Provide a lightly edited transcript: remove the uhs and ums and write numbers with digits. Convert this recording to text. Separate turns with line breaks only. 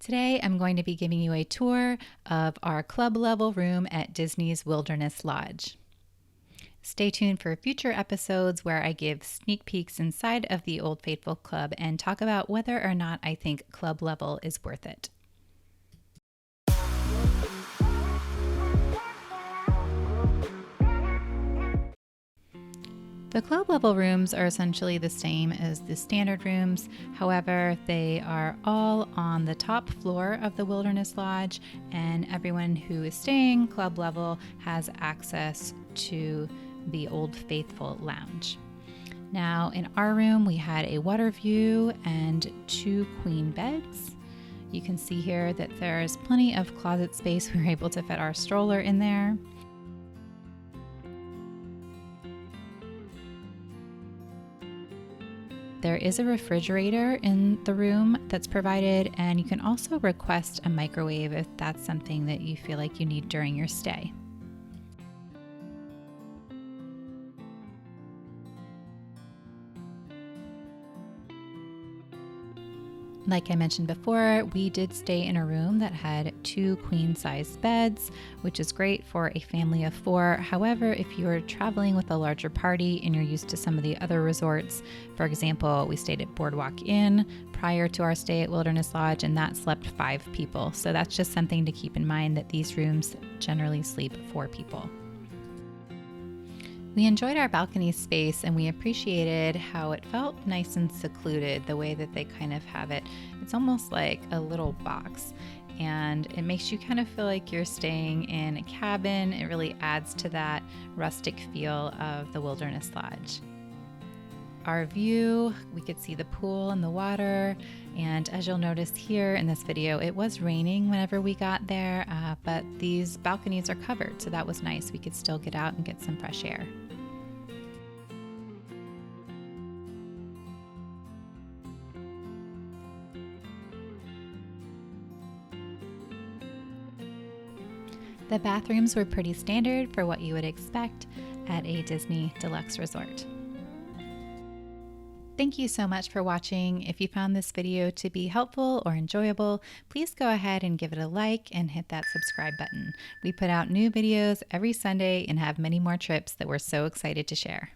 Today, I'm going to be giving you a tour of our club level room at Disney's Wilderness Lodge. Stay tuned for future episodes where I give sneak peeks inside of the Old Faithful Club and talk about whether or not I think club level is worth it. The club level rooms are essentially the same as the standard rooms. However, they are all on the top floor of the Wilderness Lodge, and everyone who is staying club level has access to the Old Faithful Lounge. Now, in our room, we had a water view and 2 queen beds. You can see here that there's plenty of closet space. We were able to fit our stroller in there. There is a refrigerator in the room that's provided, and you can also request a microwave if that's something that you feel like you need during your stay. Like I mentioned before, we did stay in a room that had 2 queen-size beds, which is great for a family of 4. However, if you're traveling with a larger party and you're used to some of the other resorts, for example, we stayed at Boardwalk Inn prior to our stay at Wilderness Lodge, and that slept 5 people. So that's just something to keep in mind, that these rooms generally sleep 4 people. We enjoyed our balcony space, and we appreciated how it felt nice and secluded, the way that they kind of have it. It's almost like a little box, and it makes you kind of feel like you're staying in a cabin. It really adds to that rustic feel of the Wilderness Lodge. Our view, we could see the pool and the water, and as you'll notice here in this video, it was raining whenever we got there, but these balconies are covered, so that was nice. We could still get out and get some fresh air. The bathrooms were pretty standard for what you would expect at a Disney Deluxe Resort. Thank you so much for watching. If you found this video to be helpful or enjoyable, please go ahead and give it a like and hit that subscribe button. We put out new videos every Sunday and have many more trips that we're so excited to share.